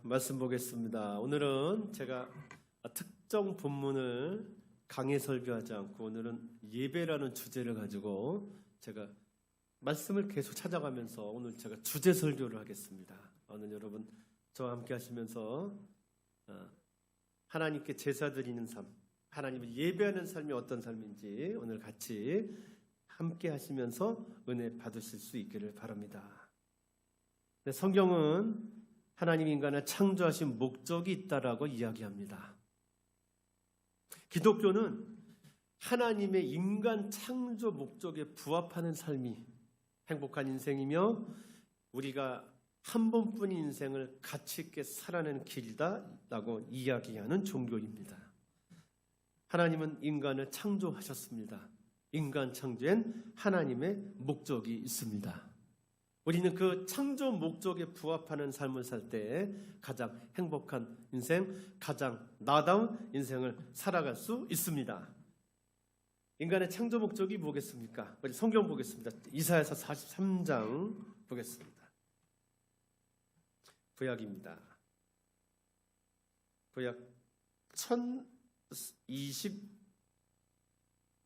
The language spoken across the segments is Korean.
말씀 보겠습니다. 오늘은 제가 특정 본문을 강해 설교하지 않고 오늘은 예배라는 주제를 가지고 제가 말씀을 계속 찾아가면서 오늘 제가 주제 설교를 하겠습니다. 오늘 여러분 저와 함께 하시면서 하나님께 제사 드리는 삶, 하나님을 예배하는 삶이 어떤 삶인지 오늘 같이 함께 하시면서 은혜 받으실 수 있기를 바랍니다. 성경은 하나님 인간을 창조하신 목적이 있다라고 이야기합니다. 기독교는 하나님의 인간 창조 목적에 부합하는 삶이 행복한 인생이며 우리가 한 번뿐인 인생을 가치 있게 살아내는 길이다라고 이야기하는 종교입니다. 하나님은 인간을 창조하셨습니다. 인간 창조엔 하나님의 목적이 있습니다. 우리는 그 창조 목적에 부합하는 삶을 살 때 가장 행복한 인생, 가장 나다운 인생을 살아갈 수 있습니다. 인간의 창조 목적이 뭐겠습니까? 우리 성경 보겠습니다. 이사야서 43장 보겠습니다. 구약입니다. 구약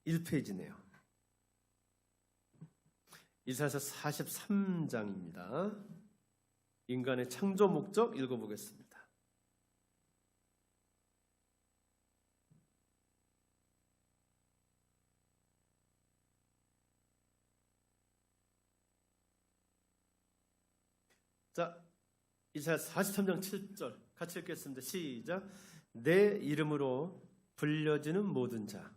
1021페이지네요. 이사야서 43장입니다. 인간의 창조 목적 읽어보겠습니다. 자, 이사야 43장 7절 같이 읽겠습니다. 시작. 내 이름으로 불려지는 모든 자.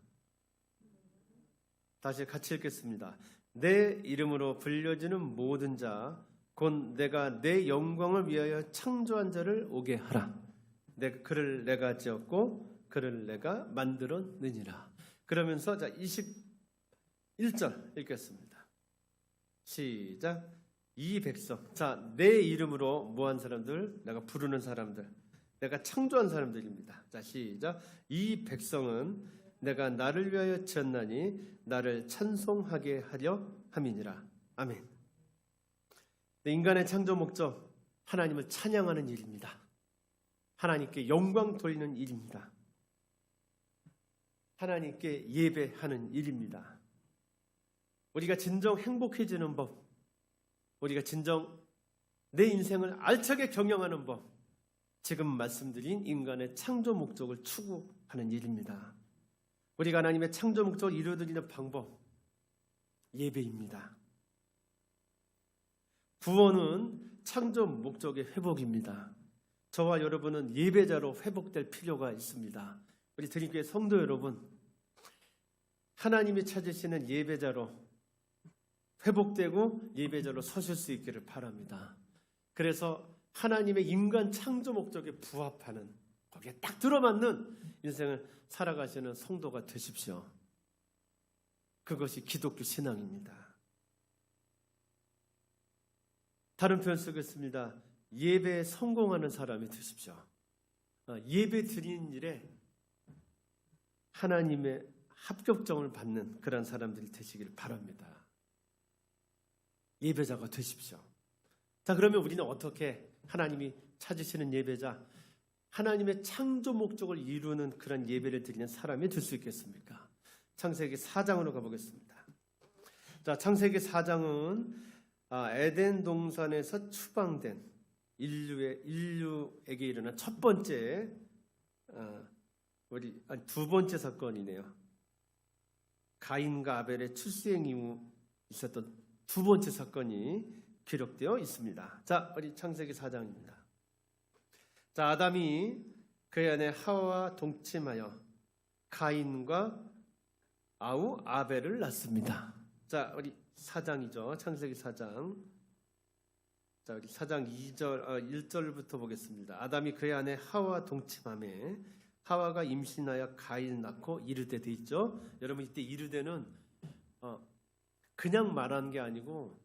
다시 같이 읽겠습니다. 내 이름으로 불려지는 모든 자, 곧 내가 내 영광을 위하여 창조한 자를 오게 하라. 그를 내가 지었고 그를 내가 만들었느니라. 그러면서 자 21절 읽겠습니다. 시작. 이 백성, 자 내 이름으로 뭐한 사람들? 내가 부르는 사람들, 내가 창조한 사람들입니다. 자 시작. 이 백성은 내가 나를 위하여 지었나니 나를 찬송하게 하려 함이니라. 아멘. 인간의 창조 목적, 하나님을 찬양하는 일입니다. 하나님께 영광 돌리는 일입니다. 하나님께 예배하는 일입니다. 우리가 진정 행복해지는 법, 우리가 진정 내 인생을 알차게 경영하는 법, 지금 말씀드린 인간의 창조 목적을 추구하는 일입니다. 우리가 하나님의 창조 목적을 이루어드리는 방법, 예배입니다. 구원은 창조 목적의 회복입니다. 저와 여러분은 예배자로 회복될 필요가 있습니다. 우리 드림교회 성도 여러분, 하나님이 찾으시는 예배자로 회복되고 예배자로 서실 수 있기를 바랍니다. 그래서 하나님의 인간 창조 목적에 부합하는, 거기에 딱 들어맞는 인생을 살아가시는 성도가 되십시오. 그것이 기독교 신앙입니다. 다른 표현 쓰겠습니다. 예배에 성공하는 사람이 되십시오. 예배 드리는 일에 하나님의 합격점을 받는 그런 사람들이 되시길 바랍니다. 예배자가 되십시오. 자, 그러면 우리는 어떻게 하나님이 찾으시는 예배자, 하나님의 창조 목적을 이루는 그런 예배를 드리는 사람이 될 수 있겠습니까? 창세기 4장으로 가보겠습니다. 자, 창세기 4장은 에덴 동산에서 추방된 인류에게 일어난 첫 번째, 두 번째 사건이네요. 가인과 아벨의 출생 이후 있었던 두 번째 사건이 기록되어 있습니다. 자, 우리 창세기 4장입니다. 자, 아담이 그의 아내 하와와 동침하여 가인과 아우 아벨을 낳습니다. 자, 우리 4장이죠. 창세기 4장. 자, 우리 4장 1절부터 보겠습니다. 아담이 그의 아내 하와와 동침하며 하와가 임신하여 가인을 낳고 이르되 돼 있죠. 여러분 이때 이르되는 그냥 말하는 게 아니고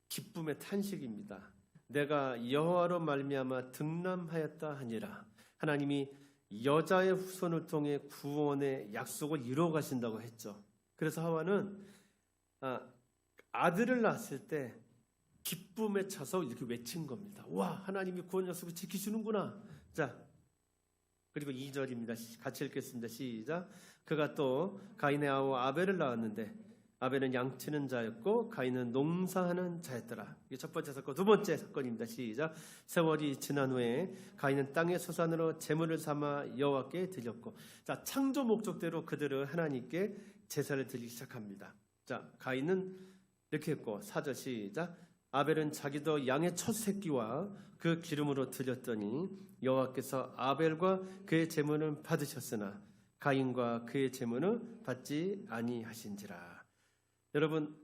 기쁨의 탄식입니다. 내가 여호와로 말미암아 등남하였다 하니라. 하나님이 여자의 후손을 통해 구원의 약속을 이루어 가신다고 했죠. 그래서 하와는 아들을 낳았을 때 기쁨에 차서 이렇게 외친 겁니다. 와, 하나님이 구원 약속을 지키시는구나. 자, 그리고 2절입니다. 같이 읽겠습니다. 시작. 그가 또 가인의 아우 아벨을 낳았는데 아벨은 양치는 자였고 가인은 농사하는 자였더라. 이게 첫 번째 사건. 두 번째 사건입니다. 시작. 세월이 지난 후에 가인은 땅의 소산으로 제물을 삼아 여호와께 드렸고, 자, 창조 목적대로 그들은 하나님께 제사를 드리기 시작합니다. 자, 가인은 이렇게 했고, 4절 시작. 아벨은 자기도 양의 첫 새끼와 그 기름으로 드렸더니 여호와께서 아벨과 그의 제물은 받으셨으나 가인과 그의 제물은 받지 아니하신지라. 여러분,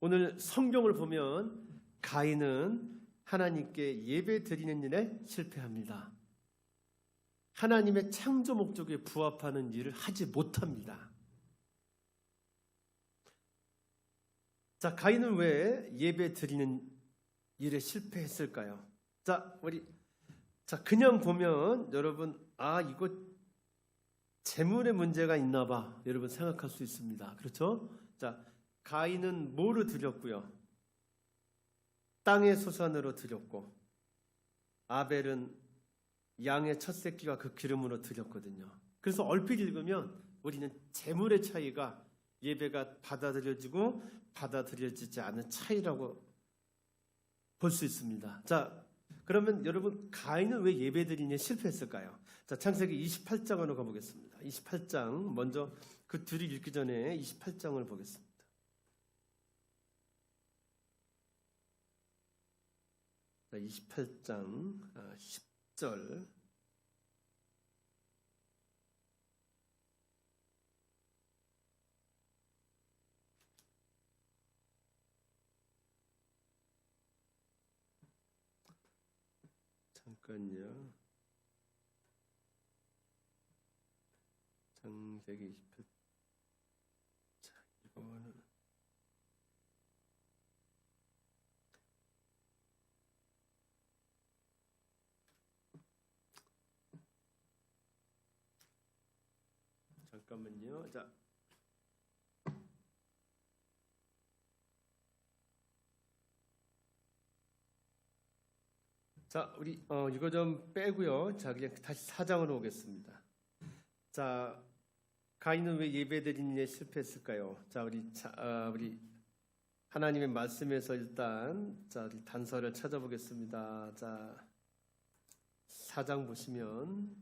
오늘 성경을 보면 가인은 하나님께 예배 드리는 일에 실패합니다. 하나님의 창조 목적에 부합하는 일을 하지 못합니다. 자, 가인은 왜 예배 드리는 일에 실패했을까요? 자, 그냥 보면 여러분, 이거 재물의 문제가 있나 봐. 여러분 생각할 수 있습니다. 그렇죠? 자, 가인은 뭐로 드렸고요? 땅의 소산으로 드렸고, 아벨은 양의 첫 새끼와 그 기름으로 드렸거든요. 그래서 얼핏 읽으면 우리는 재물의 차이가 예배가 받아들여지고 받아들여지지 않은 차이라고 볼 수 있습니다. 자, 그러면 여러분, 가인은 왜 예배드리기에 실패했을까요? 자, 창세기 28장으로 가보겠습니다. 28장, 먼저 그 둘이 읽기 전에 28장을 보겠습니다. 자, 28장 10절. 잠깐요. 창세기 28. 자, 이거는 잠깐만요. 자, 우리 이거 좀 빼고요. 자, 그냥 다시 4장으로 오겠습니다. 자, 가인은 왜 예배드리는 데 실패했을까요? 자, 우리 하나님의 말씀에서 일단 우리 단서를 찾아보겠습니다. 자, 4장 보시면,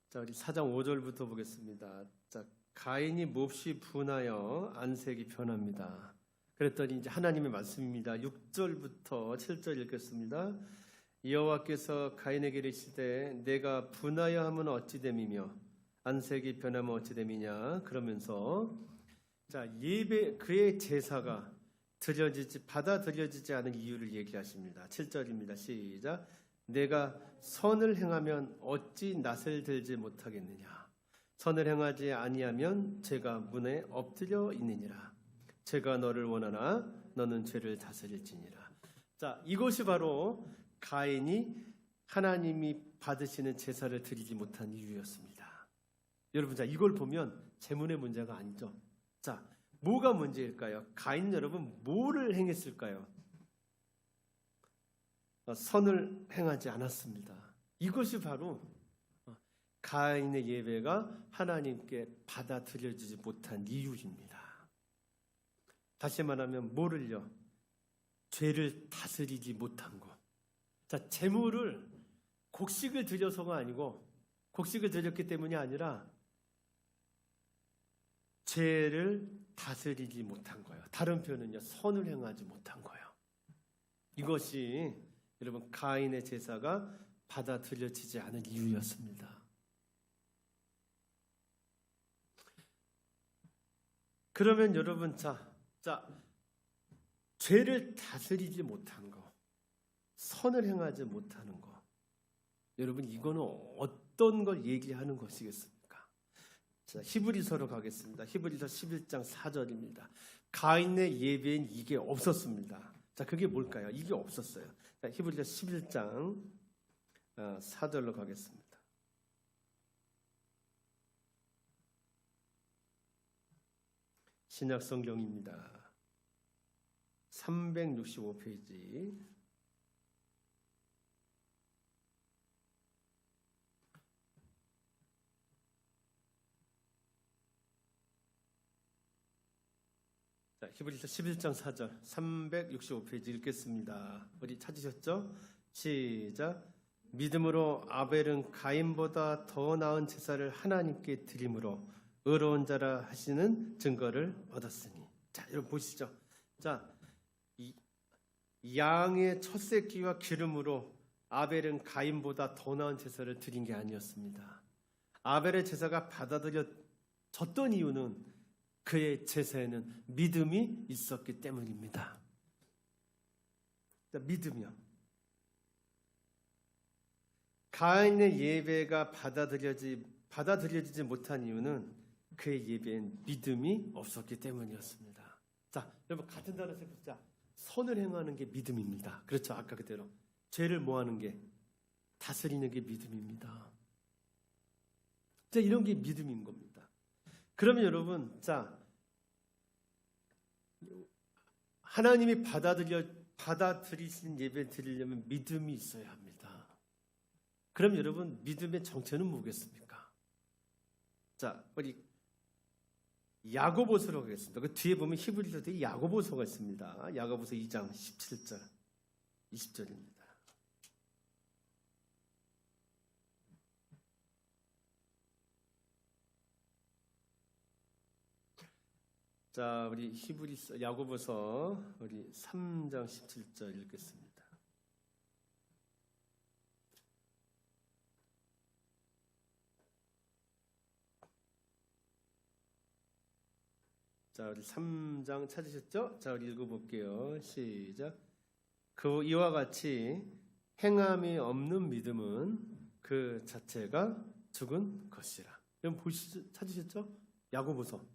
자, 우리 4장 5절부터 보겠습니다. 자, 가인이 몹시 분하여 안색이 변합니다. 그랬더니 이제 하나님의 말씀입니다. 6절부터 7절 읽겠습니다. 여호와께서 가인에게 이르시되 내가 분하여 하면 어찌 됨이며 안색이 변하면 어찌 됨이냐. 그러면서 자, 그의 제사가 받아들여지지 않은 이유를 얘기하십니다. 7절입니다. 시작. 내가 선을 행하면 어찌 낯을 들지 못하겠느냐. 선을 행하지 아니하면 죄가 문에 엎드려 있느니라. 죄가 너를 원하나 너는 죄를 다스릴지니라. 자, 이것이 바로 가인이 하나님이 받으시는 제사를 드리지 못한 이유였습니다. 여러분, 자, 이걸 보면 재물의 문제가 아니죠. 자, 뭐가 문제일까요? 가인 여러분 뭐를 행했을까요? 선을 행하지 않았습니다. 이것이 바로 가인의 예배가 하나님께 받아들여지지 못한 이유입니다. 다시 말하면 뭐를요? 죄를 다스리지 못한 것. 자, 재물을 곡식을 드려서가 아니고, 곡식을 드렸기 때문이 아니라 죄를 다스리지 못한 거예요. 다른 표현은요, 선을 행하지 못한 거예요. 이것이 여러분 가인의 제사가 받아들여지지 않은 이유였습니다. 그러면 여러분, 자, 죄를 다스리지 못한 거, 선을 행하지 못하는 거, 여러분 이거는 어떤 걸 얘기하는 것이겠습니까? 자, 히브리서로 가겠습니다. 히브리서 11장 4절입니다. 가인의 예배엔 이게 없었습니다. 자, 그게 뭘까요? 이게 없었어요. 자, 히브리서 11장 4절로 가겠습니다. 신약 성경입니다. 365페이지. 자, 히브리서 11장 4절 365페이지 읽겠습니다. 우리 찾으셨죠? 시작. 믿음으로 아벨은 가인보다 더 나은 제사를 하나님께 드림으로 의로운 자라 하시는 증거를 얻었으니. 자, 여러분 보시죠. 자, 이 양의 첫 새끼와 기름으로 아벨은 가인보다 더 나은 제사를 드린 게 아니었습니다. 아벨의 제사가 받아들여졌던 이유는 그의 제사에는 믿음이 있었기 때문입니다. 자, 믿음이요. 가인의 예배가 받아들여지지 못한 이유는 그의 예배엔 믿음이 없었기 때문이었습니다. 자, 여러분 같은 단어 생각자. 선을 행하는 게 믿음입니다. 그렇죠? 아까 그대로 죄를 뭐하는 게 다스리는 게 믿음입니다. 자, 이런 게 믿음인 겁니다. 그러면 여러분, 자, 하나님이 받아들이신 예배 드리려면 믿음이 있어야 합니다. 그럼 여러분, 믿음의 정체는 뭐겠습니까? 자, 우리 야고보서로 가겠습니다. 그 뒤에 보면 히브리서에 야고보서가 있습니다. 야고보서 2장 17절, 20절입니다. 자, 우리 히브리서 야고보서 우리 3장 17절 읽겠습니다. 자, 우리 3장 찾으셨죠? 자, 우리 읽어볼게요. 시작. 이와 같이 행함이 없는 믿음은 그 자체가 죽은 것이라. 여러분 보시죠? 찾으셨죠? 야고보서.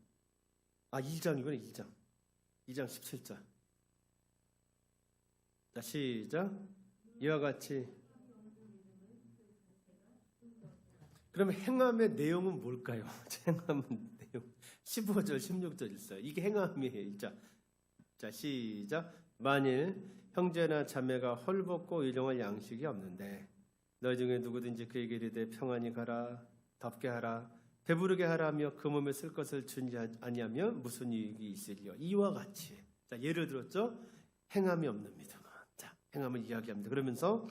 2장이구나. 2장 17절. 자, 시작. 이와 같이. 그러면 행함의 내용은 뭘까요? 행함은 내용 15절 16절 있어요. 이게 행함이에요. 자, 시작. 만일 형제나 자매가 헐벗고 일용할 양식이 없는데 너희 중에 누구든지 그에게 이르되 평안히 가라, 덥게 하라, 배부르게 하라며 그 몸에 쓸 것을 주지 아니하면 무슨 이익이 있으리요. 이와 같이. 자, 예를 들었죠? 행함이 없는 믿음은. 자, 행함을 이야기합니다. 그러면서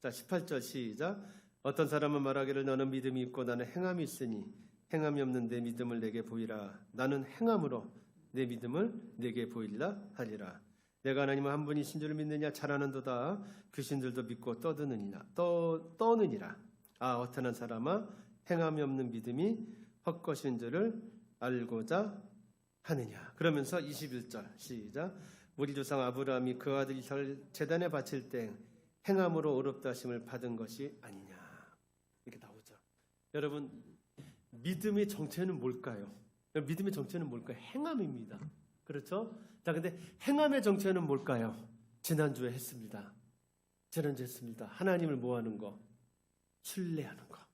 자, 18절 시작. 어떤 사람은 말하기를 너는 믿음이 있고 나는 행함이 있으니 행함이 없는 내 믿음을 내게 보이라. 나는 행함으로 내 믿음을 내게 보이리라 하리라. 내가 하나님은 한 분이신 줄을 믿느냐? 잘하는도다. 귀신들도 믿고 떠느니라. 어떠한 사람아 행함이 없는 믿음이 헛것인 줄을 알고자 하느냐. 그러면서 21절 시작. 우리 조상 아브라함이 그 아들 이삭을 제단에 바칠 때 행함으로 의롭다 하심을 받은 것이 아니냐. 이렇게 나오죠. 여러분, 믿음의 정체는 뭘까요? 믿음의 정체는 뭘까요? 행함입니다. 그렇죠? 자, 근데 행함의 정체는 뭘까요? 지난주에 했습니다. 하나님을 뭐하는 거? 신뢰하는 거.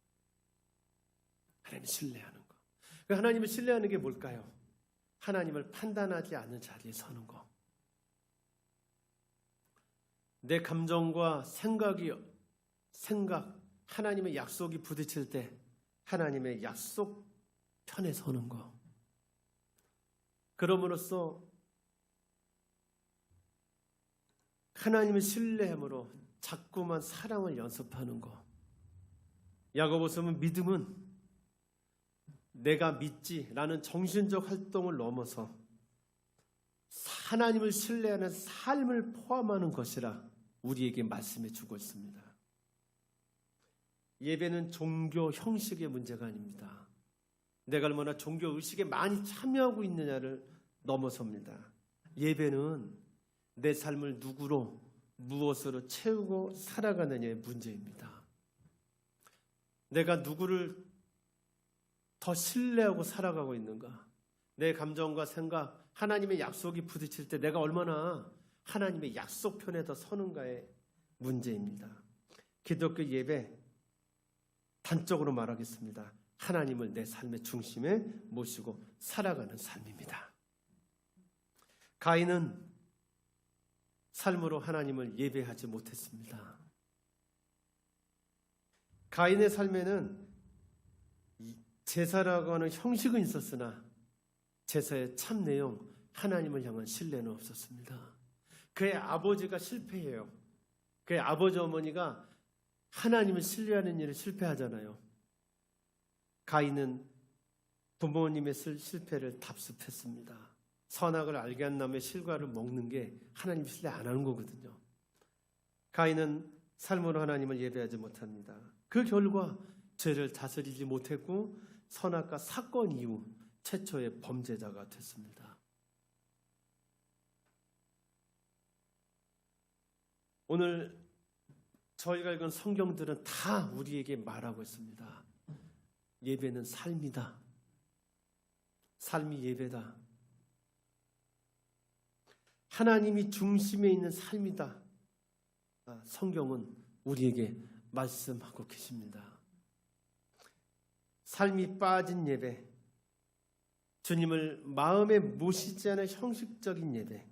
하나님을 신뢰하는 거. 하나님을 신뢰하는 게 뭘까요? 하나님을 판단하지 않는 자리에 서는 거. 내 감정과 생각, 하나님의 약속이 부딪힐 때 하나님의 약속 편에 서는 거. 그럼으로써 하나님을 신뢰함으로 자꾸만 사랑을 연습하는 거. 야고보서는 믿음은 내가 믿지라는 정신적 활동을 넘어서 하나님을 신뢰하는 삶을 포함하는 것이라 우리에게 말씀해 주고 있습니다. 예배는 종교 형식의 문제가 아닙니다. 내가 얼마나 종교 의식에 많이 참여하고 있느냐를 넘어섭니다. 예배는 내 삶을 누구로, 무엇으로 채우고 살아가느냐의 문제입니다. 내가 누구를 더 신뢰하고 살아가고 있는가? 내 감정과 생각, 하나님의 약속이 부딪힐 때 내가 얼마나 하나님의 약속 편에 더 서는가의 문제입니다. 기독교 예배, 단적으로 말하겠습니다. 하나님을 내 삶의 중심에 모시고 살아가는 삶입니다. 가인은 삶으로 하나님을 예배하지 못했습니다. 가인의 삶에는 제사라고 하는 형식은 있었으나 제사의 참 내용, 하나님을 향한 신뢰는 없었습니다. 그의 아버지가 실패해요. 그의 아버지 어머니가 하나님을 신뢰하는 일에 실패하잖아요. 가인은 부모님의 실패를 답습했습니다. 선악을 알게 한 나무의 실과를 먹는 게 하나님 신뢰 안 하는 거거든요. 가인은 삶으로 하나님을 예배하지 못합니다. 그 결과 죄를 다스리지 못했고 선악과 사건 이후 최초의 범죄자가 됐습니다. 오늘 저희가 읽은 성경들은 다 우리에게 말하고 있습니다. 예배는 삶이다. 삶이 예배다. 하나님이 중심에 있는 삶이다. 성경은 우리에게 말씀하고 계십니다. 삶이 빠진 예배, 주님을 마음에 모시지 않은 형식적인 예배,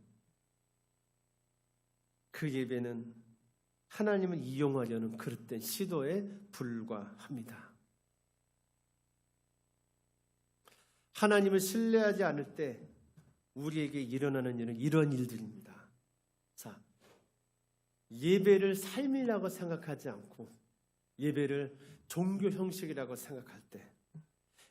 그 예배는 하나님을 이용하려는 그릇된 시도에 불과합니다. 하나님을 신뢰하지 않을 때 우리에게 일어나는 일은 이런 일들입니다. 자, 예배를 삶이라고 생각하지 않고 예배를 종교 형식이라고 생각할 때,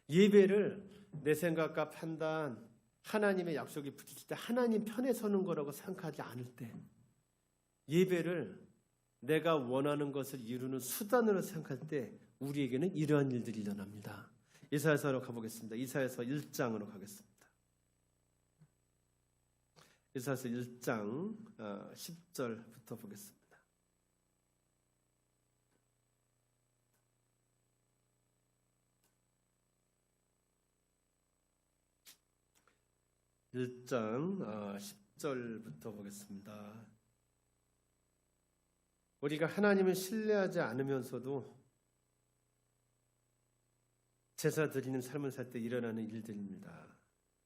예배를 내 생각과 판단, 하나님의 약속이 부딪힐 때 하나님 편에 서는 거라고 생각하지 않을 때, 예배를 내가 원하는 것을 이루는 수단으로 생각할 때 우리에게는 이러한 일들이 일어납니다. 이사야서로 가보겠습니다. 이사야서 1장으로 가겠습니다. 이사야서 1장 10절부터 보겠습니다. (1장 10절부터) 보겠습니다. 우리가 하나님을 신뢰하지 않으면서도 제사 드리는 삶을 살 때 일어나는 일들입니다.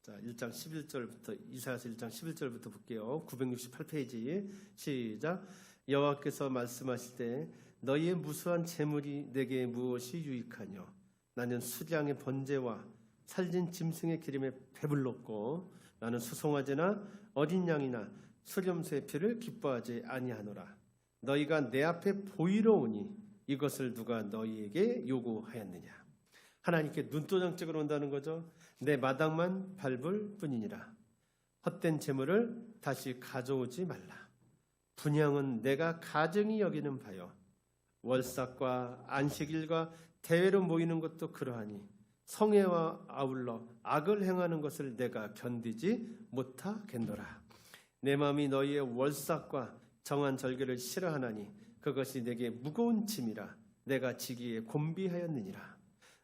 자, 1장 11절부터, 이사야서 1장 11절부터 볼게요. 968페이지 시작. 여호와께서 말씀하실 때 너희의 무수한 재물이 내게 무엇이 유익하뇨? 나는 수량의 번제와 살진 짐승의 기름에 배불렀고 나는 수송아지나 어린 양이나 수렴소의 피를 기뻐하지 아니하노라. 너희가 내 앞에 보이러 오니 이것을 누가 너희에게 요구하였느냐? 하나님께 눈도장 찍으러 온다는 거죠. 내 마당만 밟을 뿐이니라. 헛된 재물을 다시 가져오지 말라. 분향은 내가 가증히 여기는 바요. 월삭과 안식일과 대회로 모이는 것도 그러하니 성회와 아울러 악을 행하는 것을 내가 견디지 못하겠노라. 내 마음이 너희의 월삭과 정한 절개를 싫어하나니 그것이 내게 무거운 짐이라. 내가 지기에 곤비하였느니라.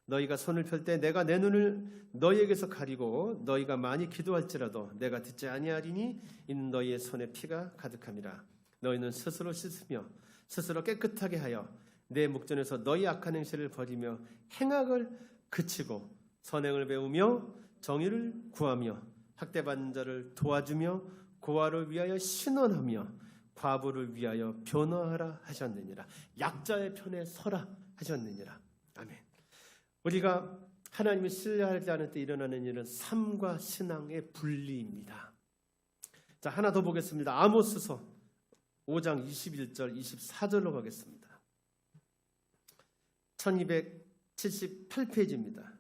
너희가 손을 펼 때 내가 내 눈을 너희에게서 가리고 너희가 많이 기도할지라도 내가 듣지 아니하리니 이는 너희의 손에 피가 가득함이라. 너희는 스스로 씻으며 스스로 깨끗하게 하여 내 목전에서 너희 악한 행실을 버리며 행악을 그치고 선행을 배우며 정의를 구하며 학대받는 자를 도와주며 고아를 위하여 신원하며 과부를 위하여 변호하라 하셨느니라. 약자의 편에 서라 하셨느니라. 아멘. 우리가 하나님을 신뢰하지 않을 때 일어나는 일은 삶과 신앙의 분리입니다. 자, 하나 더 보겠습니다. 아모스서 5장 21절 24절로 가겠습니다. 1278페이지입니다.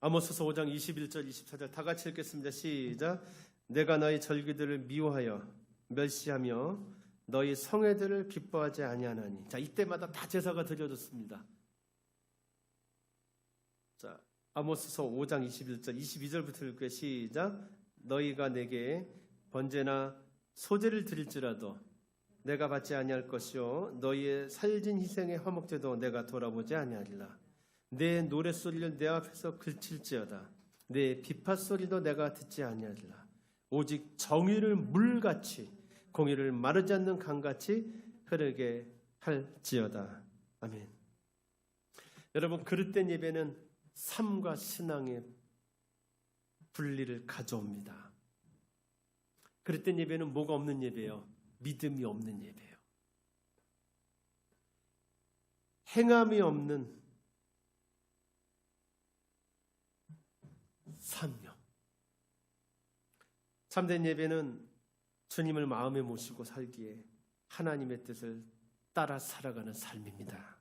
아모스서 5장 21절 24절 다 같이 읽겠습니다. 시작. 내가 너희 절기들을 미워하여 멸시하며 너희 성회들을 기뻐하지 아니하나니. 자, 이때마다 다 제사가 드려졌습니다. 자, 아모스서 5장 21절 22절부터 읽고요. 시작. 너희가 내게 번제나 소제를 드릴지라도 내가 받지 아니할 것이요 너희의 살진 희생의 화목제도 내가 돌아보지 아니하리라. 내 노랫소리를 내 앞에서 그칠지어다. 내 비파소리도 내가 듣지 아니하리라. 오직 정의를 물같이 공의를 마르지 않는 강같이 흐르게 할지어다. 아멘. 여러분, 그릇된 예배는 삶과 신앙의 분리를 가져옵니다. 그릇된 예배는 뭐가 없는 예배예요? 믿음이 없는 예배예요. 행함이 없는 삶이요. 참된 예배는 주님을 마음에 모시고 살기에 하나님의 뜻을 따라 살아가는 삶입니다.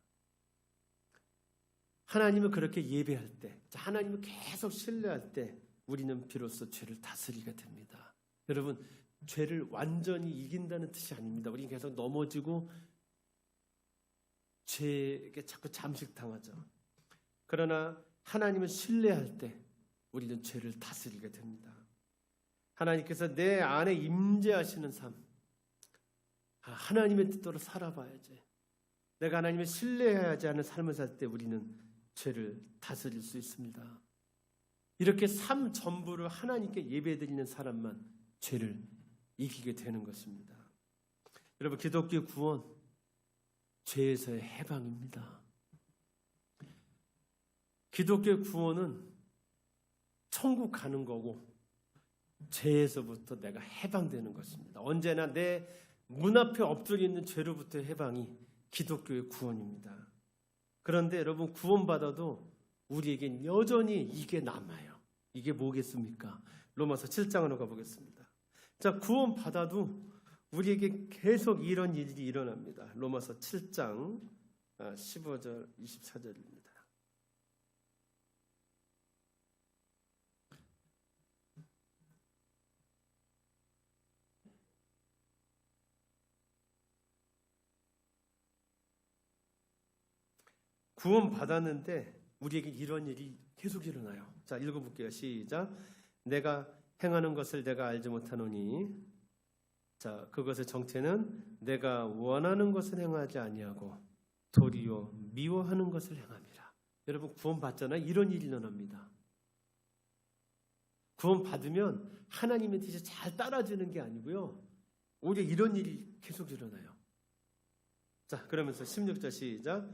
하나님을 그렇게 예배할 때, 하나님을 계속 신뢰할 때 우리는 비로소 죄를 다스리게 됩니다. 여러분, 죄를 완전히 이긴다는 뜻이 아닙니다. 우리는 계속 넘어지고 죄에게 자꾸 잠식당하죠. 그러나 하나님을 신뢰할 때 우리는 죄를 다스리게 됩니다. 하나님께서 내 안에 임재하시는 삶, 하나님의 뜻대로 살아봐야지. 내가 하나님을 신뢰해야지 하는 삶을 살 때 우리는 죄를 다스릴 수 있습니다. 이렇게 삶 전부를 하나님께 예배드리는 사람만 죄를 이기게 되는 것입니다. 여러분, 기독교 구원, 죄에서의 해방입니다. 기독교 구원은 천국 가는 거고 죄에서부터 내가 해방되는 것입니다. 언제나 내 문 앞에 엎드려 있는 죄로부터의 해방이 기독교의 구원입니다. 그런데 여러분, 구원받아도 우리에겐 여전히 이게 남아요. 이게 뭐겠습니까? 로마서 7장으로 가보겠습니다. 자, 구원받아도 우리에게 계속 이런 일이 일어납니다. 로마서 7장 15절 24절입니다. 구원받았는데 우리에게 이런 일이 계속 일어나요. 자, 읽어볼게요. 시작. 내가 행하는 것을 내가 알지 못하노니, 자, 그것의 정체는 내가 원하는 것을 행하지 아니하고 도리어 미워하는 것을 행함이라. 여러분, 구원받잖아요. 이런 일이 일어납니다. 구원받으면 하나님의 뜻이 잘 따라지는 게 아니고요, 오히려 이런 일이 계속 일어나요. 자, 그러면서 16절 시작.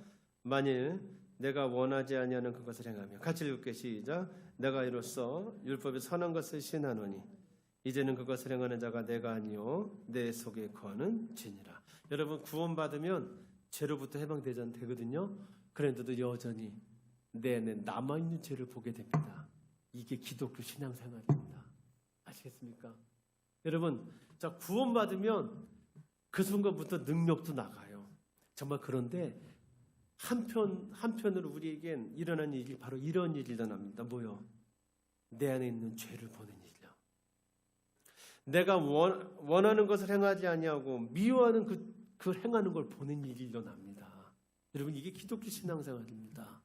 만일 내가 원하지 아니하는 그것을 행하며, 같이 읽을게요. 시작. 내가 이로써 율법의 선한 것을 신하노니 이제는 그것을 행하는 자가 내가 아니요 내 속에 거하는 죄니라. 여러분, 구원받으면 죄로부터 해방되거든요. 그런데도 여전히 내 안에 남아있는 죄를 보게 됩니다. 이게 기독교 신앙생활입니다. 아시겠습니까? 여러분, 자, 구원받으면 그 순간부터 능력도 나가요. 정말. 그런데 한편으로 우리에겐 일어난 일이 바로 이런 일이 일어납니다. 뭐요? 내 안에 있는 죄를 보는 일이요. 내가 원하는 것을 행하지 아니하고 미워하는 그 행하는 걸 보는 일이 일어납니다. 여러분, 이게 기독교 신앙생활입니다.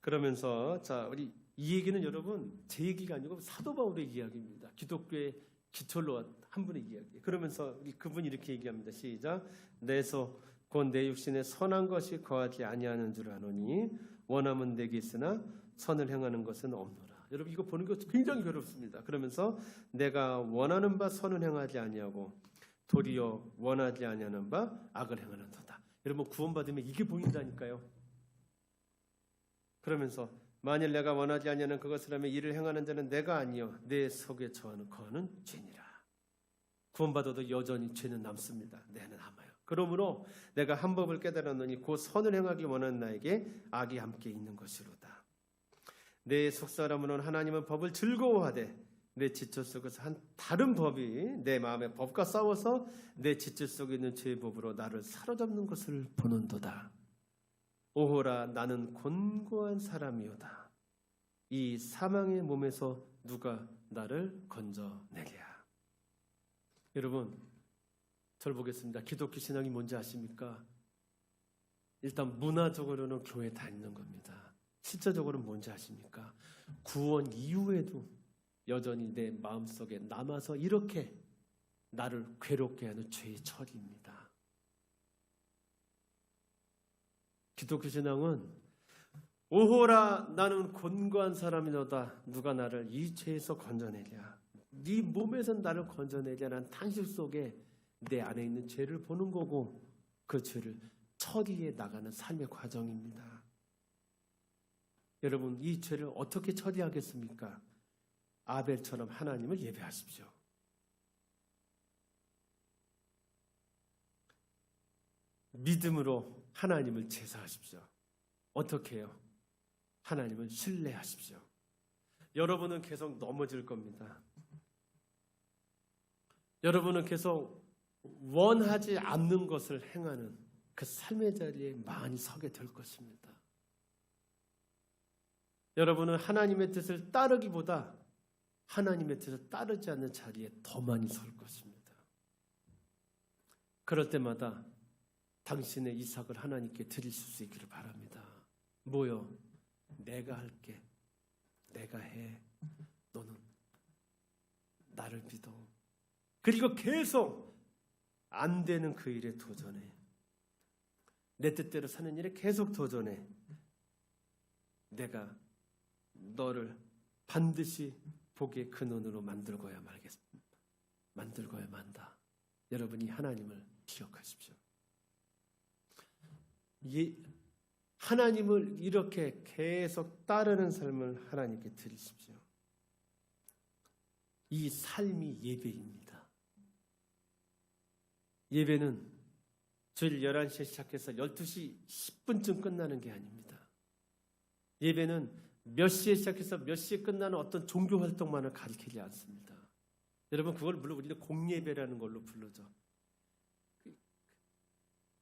그러면서, 자, 우리 이 얘기는 여러분 제 얘기가 아니고 사도 바울의 이야기입니다. 기독교의 기초로 한 분의 이야기. 그러면서 우리 그분이 이렇게 얘기합니다. 시작. 내서 곧 내 육신에 선한 것이 거하지 아니하는 줄 아노니 원함은 내게 있으나 선을 행하는 것은 없노라. 여러분, 이거 보는 게 굉장히 괴롭습니다. 그러면서 내가 원하는 바 선을 행하지 아니하고 도리어 원하지 아니하는 바 악을 행하는도다. 여러분, 구원받으면 이게 보인다니까요. 그러면서 만일 내가 원하지 아니하는 그것을 하면 이를 행하는 자는 내가 아니요 내 속에 거하는 죄니라. 구원받아도 여전히 죄는 남습니다. 내 안에 남아요. 그러므로 내가 한 법을 깨달았노니 곧 선을 행하기 원하는 나에게 악이 함께 있는 것이로다. 내 속사람은 하나님은 법을 즐거워하되 내 지체 속에서 한 다른 법이 내 마음의 법과 싸워서 내 지체 속에 있는 죄의 법으로 나를 사로잡는 것을 보는도다. 오호라, 나는 곤고한 사람이오다. 이 사망의 몸에서 누가 나를 건져내랴. 여러분, 저를 보겠습니다. 기독교 신앙이 뭔지 아십니까? 일단 문화적으로는 교회 다니는 겁니다. 실제적으로는 뭔지 아십니까? 구원 이후에도 여전히 내 마음속에 남아서 이렇게 나를 괴롭게 하는 죄의 처리입니다. 기독교 신앙은 오호라, 나는 곤고한 사람이로다. 누가 나를 이 죄에서 건져내랴. 네 몸에서 나를 건져내랴. 라는 탄식 속에 내 안에 있는 죄를 보는 거고 그 죄를 처리해 나가는 삶의 과정입니다. 여러분, 이 죄를 어떻게 처리하겠습니까? 아벨처럼 하나님을 예배하십시오. 믿음으로 하나님을 제사하십시오. 어떻게 해요? 하나님을 신뢰하십시오. 여러분은 계속 넘어질 겁니다. 여러분은 계속 원하지 않는 것을 행하는 그 삶의 자리에 많이 서게 될 것입니다. 여러분은 하나님의 뜻을 따르기보다 하나님의 뜻을 따르지 않는 자리에 더 많이 설 것입니다. 그럴 때마다 당신의 이삭을 하나님께 드리실 수 있기를 바랍니다. 뭐요? 내가 할게. 내가 해. 너는 나를 믿어. 그리고 계속 안 되는 그 일에 도전해. 내 뜻대로 사는 일에 계속 도전해. 내가 너를 반드시 복의 근원으로 만들고야 말겠습니다. 만들고야 만다. 여러분이 하나님을 기억하십시오. 하나님을 이렇게 계속 따르는 삶을 하나님께 드리십시오. 이 삶이 예배입니다. 예배는 주일 11시에 시작해서 12시 10분쯤 끝나는 게 아닙니다. 예배는 몇 시에 시작해서 몇 시에 끝나는 어떤 종교 활동만을 가리키지 않습니다. 여러분, 그걸 물론 우리는 공예배라는 걸로 부르죠.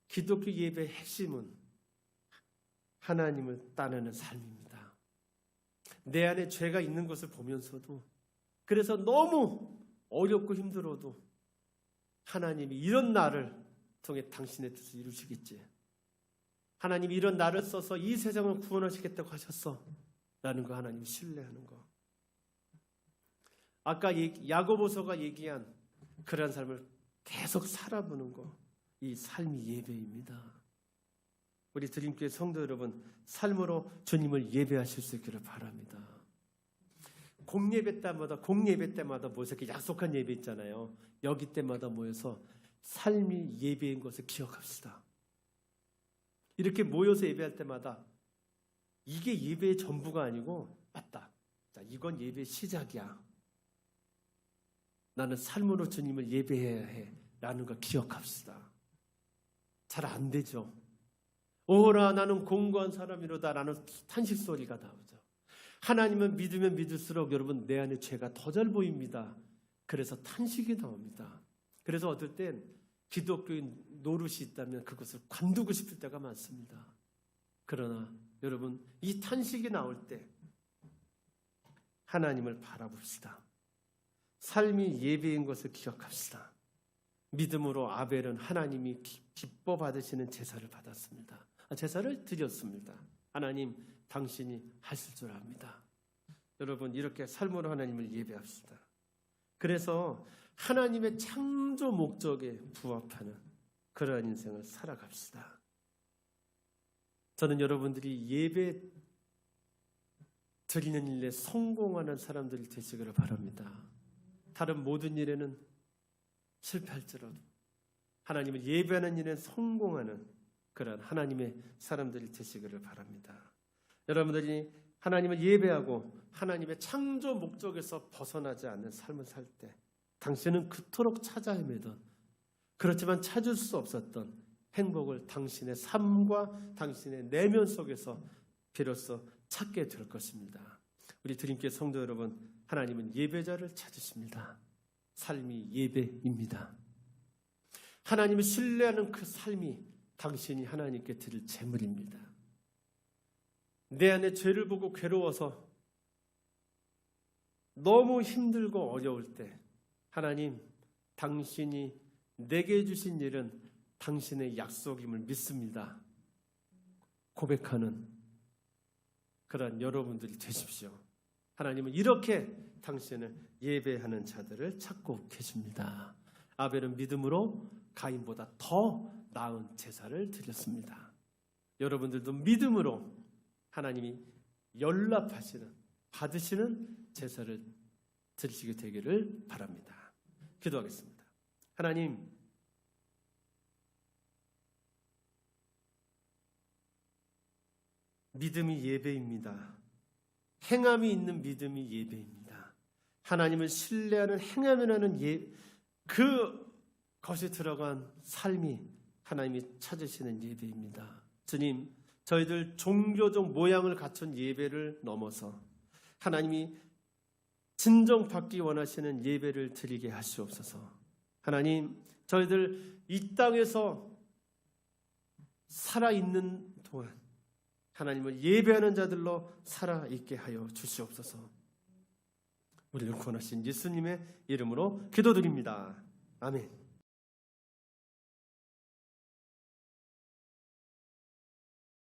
기독교 예배의 핵심은 하나님을 따르는 삶입니다. 내 안에 죄가 있는 것을 보면서도, 그래서 너무 어렵고 힘들어도 하나님이 이런 나를 통해 당신의 뜻을 이루시겠지. 하나님이 이런 나를 써서 이 세상을 구원하시겠다고 하셨어. 라는 거 하나님 신뢰하는 거. 아까 야고보서가 얘기한 그런 삶을 계속 살아보는 거. 이 삶이 예배입니다. 우리 드림교회 성도 여러분, 삶으로 주님을 예배하실 수 있기를 바랍니다. 공예배 때마다 모여서 이렇게 약속한 예배 있잖아요. 여기 때마다 모여서 삶이 예배인 것을 기억합시다. 이렇게 모여서 예배할 때마다 이게 예배의 전부가 아니고, 맞다. 자, 이건 예배의 시작이야. 나는 삶으로 주님을 예배해야 해. 라는 걸 기억합시다. 잘 안 되죠. 오라 나는 공고한 사람이로다 라는 탄식 소리가 나오죠. 하나님은 믿으면 믿을수록 여러분 내 안에 죄가 더 잘 보입니다. 그래서 탄식이 나옵니다. 그래서 어떨 땐 기독교인 노릇이 있다면 그것을 관두고 싶을 때가 많습니다. 그러나 여러분, 이 탄식이 나올 때 하나님을 바라봅시다. 삶이 예배인 것을 기억합시다. 믿음으로 아벨은 하나님이 기뻐 받으시는 제사를 받았습니다. 제사를 드렸습니다. 하나님, 당신이 하실 줄 압니다. 여러분, 이렇게 삶으로 하나님을 예배합시다. 그래서 하나님의 창조 목적에 부합하는 그러한 인생을 살아갑시다. 저는 여러분들이 예배 드리는 일에 성공하는 사람들이 되시기를 바랍니다. 다른 모든 일에는 실패할지라도 하나님을 예배하는 일에 성공하는 그런 하나님의 사람들이 되시기를 바랍니다. 여러분들이 하나님을 예배하고 하나님의 창조 목적에서 벗어나지 않는 삶을 살 때 당신은 그토록 찾아 헤매던, 그렇지만 찾을 수 없었던 행복을 당신의 삶과 당신의 내면 속에서 비로소 찾게 될 것입니다. 우리 드림교회 성도 여러분, 하나님은 예배자를 찾으십니다. 삶이 예배입니다. 하나님을 신뢰하는 그 삶이 당신이 하나님께 드릴 제물입니다. 내 안에 죄를 보고 괴로워서 너무 힘들고 어려울 때 하나님, 당신이 내게 주신 일은 당신의 약속임을 믿습니다. 고백하는 그런 여러분들이 되십시오. 하나님은 이렇게 당신을 예배하는 자들을 찾고 계십니다. 아벨은 믿음으로 가인보다 더 나은 제사를 드렸습니다. 여러분들도 믿음으로 하나님이 연락하시는, 받으시는 제사를 드리시게 되기를 바랍니다. 기도하겠습니다. 하나님, 믿음이 예배입니다. 행함이 있는 믿음이 예배입니다. 하나님을 신뢰하는 행함이라는 그것이 들어간 삶이 하나님이 찾으시는 예배입니다. 주님, 저희들 종교적 모양을 갖춘 예배를 넘어서 하나님이 진정 받기 원하시는 예배를 드리게 하시옵소서. 하나님, 저희들 이 땅에서 살아있는 동안 하나님을 예배하는 자들로 살아있게 하여 주시옵소서. 우리를 구원하신 예수님의 이름으로 기도드립니다. 아멘.